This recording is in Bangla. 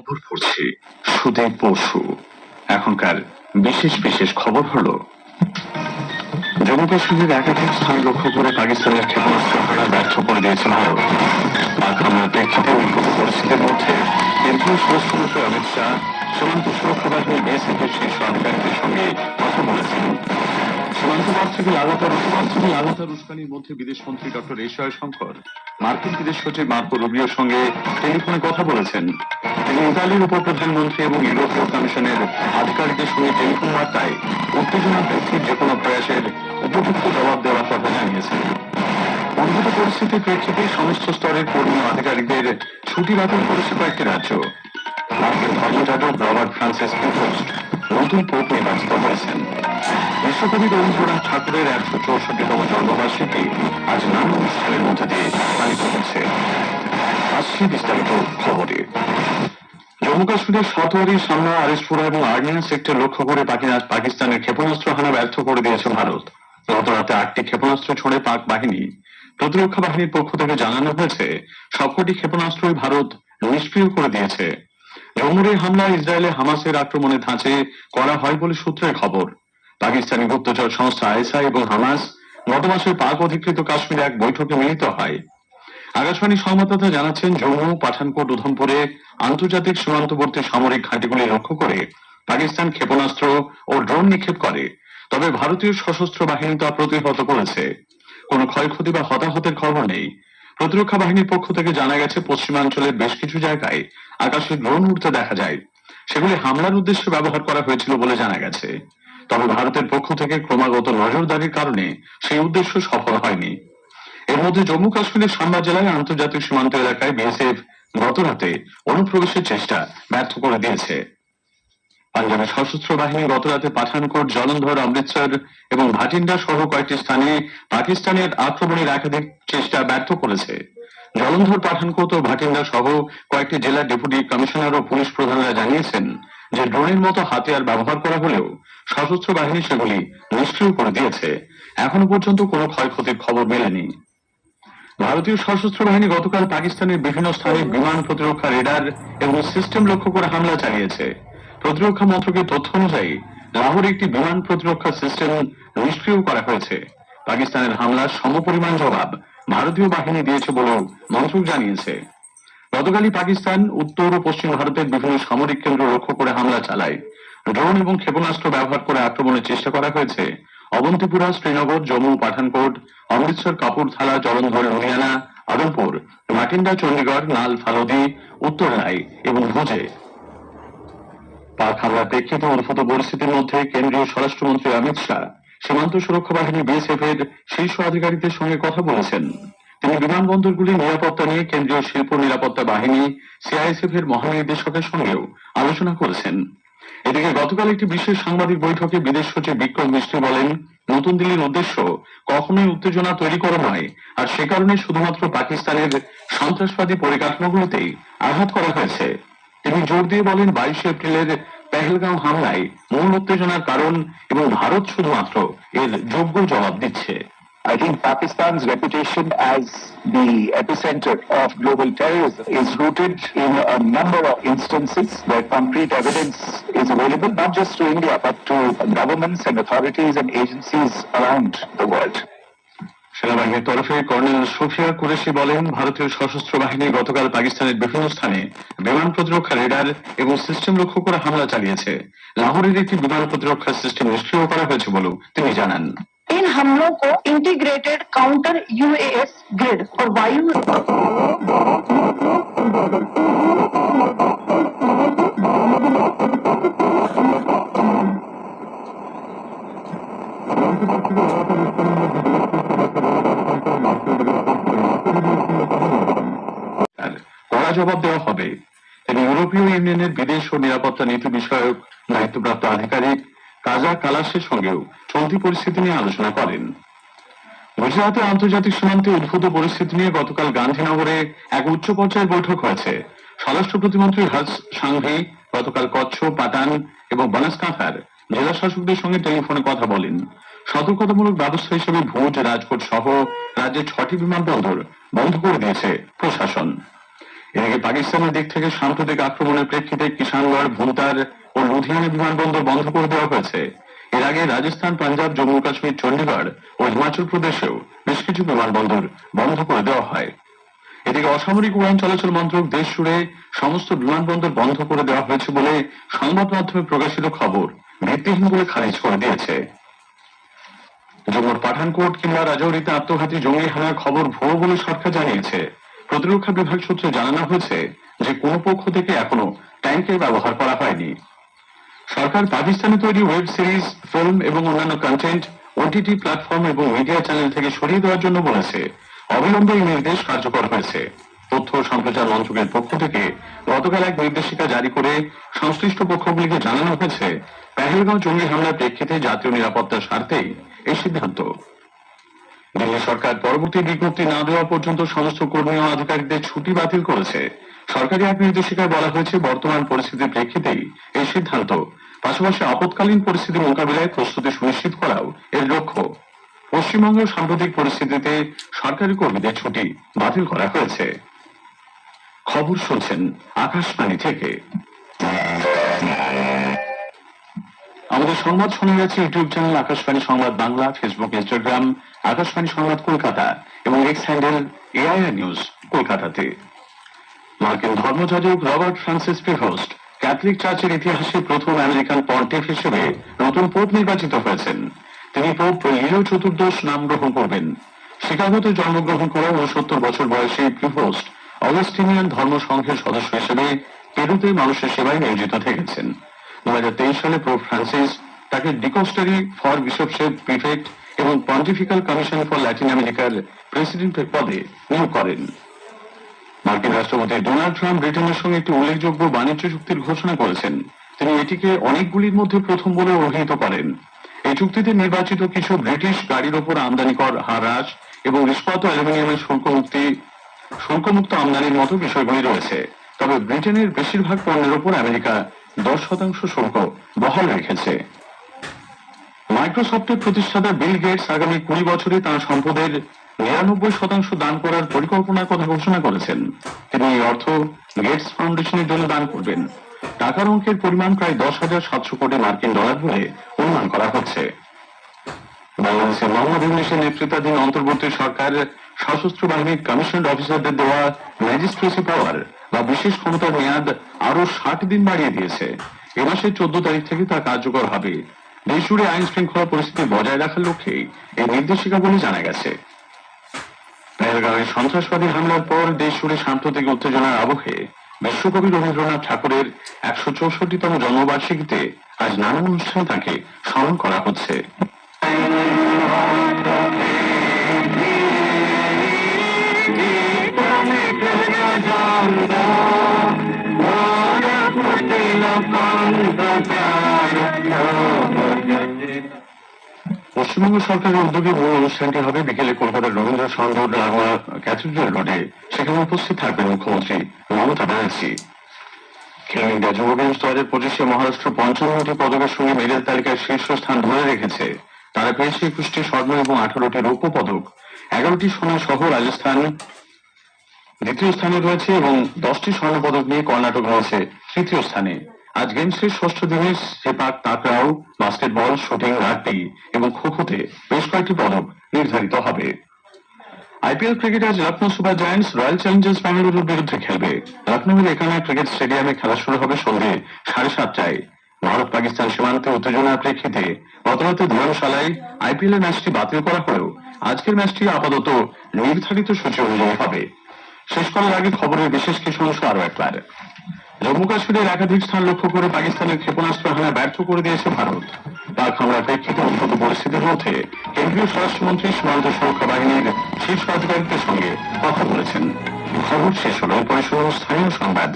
খবর পড়ছি সুদীপ বসু। এখনকার বিশেষ বিশেষ খবর হলো, জম্মু কাশ্মীরের একাধিক স্থান লক্ষ্য করে পাকিস্তানের ক্ষেপণাস্ত্র হামলা ব্যর্থ করে দিয়েছে ভারত। পাক হামলার প্রেক্ষিতে উদ্ভূত পরিস্থিতির মধ্যে কেন্দ্রীয় স্বরাষ্ট্রমন্ত্রী অমিত শাহ সীমান্ত সুরক্ষা বাহিনী বিএসএফ এর শীর্ষ আধিকারিকদের সঙ্গে কথা বলেছেন। সীমান্তপার থেকে লাগাতার উস্কানির মধ্যে বিদেশমন্ত্রী ডক্টর এস জয়শঙ্কর মার্কিন বিদেশ সচিব মার্কো রুবিওর সঙ্গে টেলিফোনে কথা বলেছেন। তিনি ইতালির উপপ্রধানমন্ত্রী এবং ইউরোপীয় কমিশনের আধিকারিকদের সঙ্গে টেলিফোন বার্তায় উত্তেজনা বৃদ্ধির যে কোনো প্রয়াসের উপযুক্ত জবাব দেওয়ার কথা জানিয়েছেন। উদ্ভূত পরিস্থিতির প্রেক্ষিতে সমস্ত স্তরের কর্মী আধিকারিকদের ছুটি বাতিল করেছে কয়েকটি রাজ্য। মার্কিন ধর্মযাজক রবার্ট ফ্রান্সিস পিটোস্ট নতুন পোপ নির্বাচিত হয়েছেন। বিশ্বকবি রবীন্দ্রনাথ ঠাকুরের ১৬৪তম জন্মবার্ষিকী আজ নানা অনুষ্ঠানের মধ্যে দিয়ে পালিত হচ্ছে। আসছি বিস্তারিত খবরে। জম্মু কাশ্মীরের সাতোয়ারির সামনা আরিসপুরা এবং আর্নিয়া সেক্টর লক্ষ্য করে পাকিস্তানের ক্ষেপণাস্ত্র হানা ব্যর্থ করে দিয়েছে ভারত। গত রাতে ৮টি ক্ষেপণাস্ত্র ছোড়ে পাক বাহিনী। প্রতিরক্ষা বাহিনীর পক্ষ থেকে জানানো হয়েছে সবকটি ক্ষেপণাস্ত্রই ভারত নিষ্ক্রিয় করে দিয়েছে। জম্মুর এই হামলা ইসরায়েলে হামাসের আক্রমণের ধাঁচে করা হয় বলে সূত্রের খবর। পাকিস্তানি গুপ্তচর সংস্থা আইএসআই এবং হামাস গত মাসে পাক অধিকৃত কাশ্মীরে এক বৈঠকে মিলিত হয়। আকাশবাণী সংবাদদাতা জানাচ্ছেন, জম্মু, পাঠানকোট, উধমপুরে আন্তর্জাতিক সীমান্তবর্তী সামরিক ঘাঁটিগুলি লক্ষ্য করে পাকিস্তান ক্ষেপণাস্ত্র ও ড্রোন নিক্ষেপ করে। তবে ভারতীয় সশস্ত্র বাহিনী তা প্রতিহত করেছে। কোনো ক্ষয়ক্ষতি বা হতাহতের খবর নেই। প্রতিরক্ষা বাহিনীর পক্ষ থেকে জানা গেছে, পশ্চিমাঞ্চলের বেশ কিছু জায়গায় আকাশে ড্রোন উড়তে দেখা যায়। সেগুলি হামলার উদ্দেশ্যে ব্যবহার করা হয়েছিল বলে জানা গেছে। তবে ভারতের পক্ষ থেকে ক্রমাগত নজরদারির কারণে সেই উদ্দেশ্য সফল হয়নি। এর মধ্যে জম্মু কাশ্মীরের সাম্বা জেলায় আন্তর্জাতিক সীমান্ত এলাকায় বিএসএফ গত রাতে অনুপ্রবেশের চেষ্টা ব্যর্থ করে দিয়েছে। পাঞ্জাবের সশস্ত্র বাহিনী গত রাতে পাঠানকোট, জলন্ধর, অমৃতসর এবং ভাটিন্ডা সহ কয়েকটি স্থানে পাকিস্তানের আক্রমণের একাধিক চেষ্টা ব্যর্থ করেছে। জলন্ধর, পাঠানকোট ও ভাটিন্ডা সহ কয়েকটি জেলার ডেপুটি কমিশনার ও পুলিশ প্রধানরা জানিয়েছেন যে ড্রোনের মতো হাতিয়ার ব্যবহার করা হলেও সশস্ত্র বাহিনী সেগুলি নিষ্ক্রিয় করে দিয়েছে। এখনো পর্যন্ত কোনো ক্ষয়ক্ষতির খবর মেলেনি। ভারতীয় সশস্ত্র বাহিনী গতকাল পাকিস্তানের বিভিন্ন স্থানে বিমান প্রতিরক্ষা রেডার এবং সিস্টেম লক্ষ্য করে হামলা চালিয়েছে। প্রতিরক্ষা মন্ত্রকের তথ্য অনুযায়ী লাহোরে একটি বিমান প্রতিরক্ষা সিস্টেম নিষ্ক্রিয় করা হয়েছে। পাকিস্তানের হামলার সমপরিমাণ জবাব ভারতীয় বাহিনী দিয়েছে বলেও মন্ত্রক জানিয়েছে। গতকালই পাকিস্তান উত্তর ও পশ্চিম ভারতের বিভিন্ন সামরিক কেন্দ্র লক্ষ্য করে হামলা চালায়। ড্রোন এবং ক্ষেপণাস্ত্র ব্যবহার করে আক্রমণের চেষ্টা করা হয়েছে অবন্তিপুরা, শ্রীনগর, জম্মু, পাঠানকোট, অমৃতসর, কাপুরথালা, জলন্ধর, লুধিয়ানা, আদমপুর, ভাটিন্ডা, চণ্ডীগড়, নাল, ফালোদি, উত্তরলাই এবং ভুজে। পাক হামলার প্রেক্ষিতে উদ্ভূত পরিস্থিতির মধ্যে কেন্দ্রীয় স্বরাষ্ট্রমন্ত্রী অমিত শাহ সীমান্ত সুরক্ষা বাহিনী বিএসএফ এর শীর্ষ আধিকারিকদের সঙ্গে কথা বলেছেন। তিনি বিমানবন্দরগুলির নিরাপত্তা নিয়ে কেন্দ্রীয় শিল্প নিরাপত্তা বাহিনী সিআইএসএফ এর মহানির্দেশকের সঙ্গেও আলোচনা করেছেন। এদিকে গতকাল একটি বিশেষ সাংবাদিক বৈঠকে বিদেশ সচিব বিক্রম মিশ্রি বলেন, নতুন দিল্লির উদ্দেশ্য কখনোই উত্তেজনা তৈরি করা নয়, আর সে কারণে শুধুমাত্র পাকিস্তানের সন্ত্রাসবাদী পরিকাঠামোগুলোতেই আঘাত করা হয়েছে। তিনি জোর দিয়ে বলেন, 22 এপ্রিলের পেহেলগাঁও হামলায় মূল উত্তেজনার কারণ এবং ভারত শুধুমাত্র এর যোগ্য জবাব দিচ্ছে। I think Pakistan's reputation as the epicenter of global terrorism is rooted in a number of instances where concrete evidence is available, not just to India, but to governments and authorities and agencies around the world. সেনাবাহিনীর তরফে কর্নেল সুফিয়া কুরেশি বলেন, ভারতীয় সশস্ত্র বাহিনী গতকাল পাকিস্তানের বিভিন্ন স্থানে বিমান প্রতিরক্ষা রেডার এবং সিস্টেম লক্ষ্য করে হামলা চালিয়েছে। লাহোরের একটি বিমান প্রতিরক্ষা সিস্টেম নিষ্ক্রিয় করা হয়েছে বলেও তিনি জানান। इन हमलों को इंटीग्रेटेड काउंटर यूएएस ग्रिड और वायु কড়া জবাব দেওয়া হবে। তিনি ইউরোপীয় ইউনিয়নের বিদেশ ও নিরাপত্তা নীতি বিষয়ক দায়িত্বপ্রাপ্ত আধিকারিক কাজা কালাসের সঙ্গেও চলতি পরিস্থিতি নিয়ে আলোচনা করেন। গুজরাতে আন্তর্জাতিক সীমান্তে উদ্ভূত পরিস্থিতি নিয়ে গতকাল গান্ধীনগরে এক উচ্চ পর্যায়ের বৈঠক হয়েছে। স্বরাষ্ট্র প্রতিমন্ত্রী হর্ষ সাংঘি গতকাল কচ্ছ, পাটান এবং বনাসকাঁথার জেলা শাসকদের সঙ্গে টেলিফোনে কথা বলেন। সতর্কতামূলক ব্যবস্থা হিসেবে ভুজ, রাজকোট সহ রাজ্যের 6টি বিমানবন্দর বন্ধ করে দিয়েছে প্রশাসন। এদিকে পাকিস্তানের দিক থেকে সাম্প্রতিক আক্রমণের প্রেক্ষিতে কিষানগড়, ভুন্তার ও লুধিয়ানা বিমানবন্দর বন্ধ করে দেওয়া হয়েছে। এর আগে রাজস্থান, পাঞ্জাব, জম্মু কাশ্মীর, চণ্ডীগড় ও হিমাচল প্রদেশেও বেশ কিছু বিমানবন্দর বন্ধ করে দেওয়া হয়। এদিকে অসামরিক উড়ান চলাচল মন্ত্রক দেশ জুড়ে সমস্ত বিমানবন্দর বন্ধ করে দেওয়া হয়েছে বলে সংবাদ মাধ্যমে প্রকাশিত খবর ভিত্তিহীন বলে খারিজ করে দিয়েছে। জম্মুর পাঠানকোট কিংবা রাজৌরিতে আত্মঘাতী জঙ্গি হানার খবর ভুয়ো বলে সরকার জানিয়েছে। প্রতিরক্ষা বিভাগ সূত্রে জানানো হয়েছে যে কোন পক্ষ থেকে এখনো ট্যাঙ্কের ব্যবহার করা হয়নি। সরকার পাকিস্তানে তৈরি ওয়েব সিরিজ, ফিল্ম এবং অন্যান্য কন্টেন্ট ওটিটি প্ল্যাটফর্ম এবং মিডিয়া চ্যানেল থেকে সরিয়ে দেওয়ার জন্য বলেছে। অবিলম্বে এই নির্দেশ কার্যকর হয়েছে। তথ্য ও সম্প্রচার মন্ত্রকের পক্ষ থেকে গতকাল এক নির্দেশিকা জারি করে সংশ্লিষ্ট পক্ষগুলিকে জানানো হয়েছে, পেহেলগাঁও জঙ্গি হামলার প্রেক্ষিতে জাতীয় নিরাপত্তার স্বার্থেই এই সিদ্ধান্ত। দিল্লি সরকার পরবর্তী বিজ্ঞপ্তি না দেওয়া পর্যন্ত সমস্ত কর্মী ও আধিকারিকদের ছুটি বাতিল করেছে। সরকারি এক নির্দেশিকায় বলা হয়েছে, বর্তমান পরিস্থিতির প্রেক্ষিতেই এই সিদ্ধান্ত। পাশাপাশি আপৎকালীন পরিস্থিতি মোকাবিলায় প্রস্তুতি সুনিশ্চিত করাও এর লক্ষ্য। পশ্চিমবঙ্গের সাম্প্রতিক পরিস্থিতিতে সরকারি কর্মীদের ছুটি বাতিল করা হয়েছে। খবর শুনছেন আকাশবাণী থেকে। আমাদের সংবাদ শোনা যাচ্ছে ইউটিউব চ্যানেল আকাশবাণী সংবাদ বাংলা, ফেসবুক, ইনস্টাগ্রাম আকাশবাণী সংবাদ কলকাতা এবং এক্স হ্যান্ডেল এআইআর নিউজ কলকাতাতে। মার্কিন ধর্মযাজক রবার্ট ফ্রান্সিস প্রিভোস্ট ক্যাথলিক চার্চের ইতিহাসে প্রথম আমেরিকান পন্টিফ হিসেবে নতুন পোপ নির্বাচিত হয়েছেন। তিনি পোপ লিও চতুর্দশ নাম গ্রহণ করবেন। শিকাগোতে জন্মগ্রহণ করা 69 বছর বয়সী প্রিভোস্ট অগাস্টিনিয়ান ধর্ম সংঘের সদস্য হিসেবে পেরুতে মানুষের সেবায় নিয়োজিত থেকেছেন। 2023 সালে পোপ ফ্রান্সিস তাকে ডিকোস্টারি ফর বিশপশিপ প্রিফেক্ট এবং পন্টিফিক্যাল কমিশন ফর ল্যাটিন আমেরিকার প্রেসিডেন্টের পদে নিয়োগ করেন। মার্কিন রাষ্ট্রপতি ডোনাল্ড ট্রাম্প ব্রিটেনের সঙ্গে একটি উল্লেখযোগ্য বাণিজ্য চুক্তির ঘোষণা করেছেন। তিনি এটিকে অনেকগুলির মধ্যে প্রথম বলে অভিহিত করেন। এই চুক্তিতে নির্বাচিত কিছু ব্রিটিশ গাড়ির ওপর আমদানি কর হার হ্রাস এবং ইস্পাত ও অ্যালুমিনিয়ামের শুল্কমুক্ত আমদানির মতো বিষয়গুলি রয়েছে। তবে ব্রিটেনের বেশিরভাগ পণ্যের ওপর আমেরিকা 10% শুল্ক বহাল রেখেছে। মাইক্রোসফটের প্রতিষ্ঠাতা বিল গেটস আগামী 20 বছরে তাঁর সম্পদের 99% দান করার পরিকল্পনার কথা ঘোষণা করেছেন। তিনি এই অর্থ গেটস ফাউন্ডেশনের জন্য দান করবেন। টাকার অঙ্কের পরিমাণ প্রায় 10,700 কোটি মার্কিন ডলার বলে অনুমান করা হচ্ছে। বাংলাদেশের মোহাম্মদ ইউনূসের নেতৃত্বাধীন অন্তর্বর্তী সরকার সশস্ত্র বাহিনীর কমিশনড অফিসারদের দেওয়া ম্যাজিস্ট্রেসি পাওয়ার বা বিশেষ ক্ষমতার মেয়াদ আরো 60 দিন বাড়িয়ে দিয়েছে। এ মাসের 14 তারিখ থেকে তা কার্যকর হবে। দেশ জুড়ে আইন শৃঙ্খলা পরিস্থিতি বজায় রাখার লক্ষ্যেই এই নির্দেশিকা বলে জানা গেছে। পেহেলগাঁওয়ে সন্ত্রাসবাদী হামলার পর দেশ জুড়ে সাম্প্রতিক উত্তেজনার আবহে বিশ্বকবি রবীন্দ্রনাথ ঠাকুরের 164তম জন্মবার্ষিকীতে আজ নানান অনুষ্ঠানে তাকে স্মরণ করা হচ্ছে। পশ্চিমবঙ্গ সরকারের উদ্যোগে মূল অনুষ্ঠানটি হবে বিকেলে কলকাতার রবীন্দ্র সরোবর ক্যাথিড্রাল রোডে। সেখানে উপস্থিত থাকবেন মুখ্যমন্ত্রী মমতা ব্যানার্জি। খেলো ইন্ডিয়া যুব গেমস 2025-এ মহারাষ্ট্র 55টি পদকের সঙ্গে মেডেল তালিকায় শীর্ষস্থান ধরে রেখেছে। তারা পেয়েছে 21টি স্বর্ণ এবং 18টি রৌপ্য পদক। 11টি সোনা সহ রাজস্থান দ্বিতীয় স্থানে রয়েছে এবং 10টি স্বর্ণ পদক নিয়ে কর্ণাটক রয়েছে তৃতীয় স্থানে। আজ গেমসের ষষ্ঠ দিনে সেপাক তাকরাও, বাস্কেটবল, শুটিং, রাগবি এবং খোখোতে বেশ কয়েকটি পদক নির্ধারিত হবে। আইপিএল ক্রিকেটে আজ Lucknow super giants royal Challengers বেঙ্গালুরুর বিরুদ্ধে খেলবে। লখনৌয়ের একানা ক্রিকেট স্টেডিয়ামে খেলা শুরু হবে সন্ধ্যে 7:30টায়। ভারত পাকিস্তান সীমান্তে উত্তেজনার প্রেক্ষিতে গতরাতে ধর্মশালায় আইপিএল এর ম্যাচটি বাতিল করা হলেও আজকের ম্যাচটি আপাতত নির্ধারিত সূচি অনুযায়ী হবে। শেষ করার আগে খবরের বিশেষ কিছু অংশ আরো একবার। জম্মু কাশ্মীরের একাধিক স্থান লক্ষ্য করে পাকিস্তানের ক্ষেপণাস্ত্র হামলা ব্যর্থ করে দিয়েছে ভারত। পাক হামলার প্রেক্ষিতে উদ্ভূত পরিস্থিতির মধ্যে কেন্দ্রীয় স্বরাষ্ট্রমন্ত্রী সীমান্ত সুরক্ষা বাহিনীর শীর্ষ আধিকারিকদের সঙ্গে কথা বলেছেন। খবর শেষ হলো, পরে শুনুন স্থানীয় সংবাদ।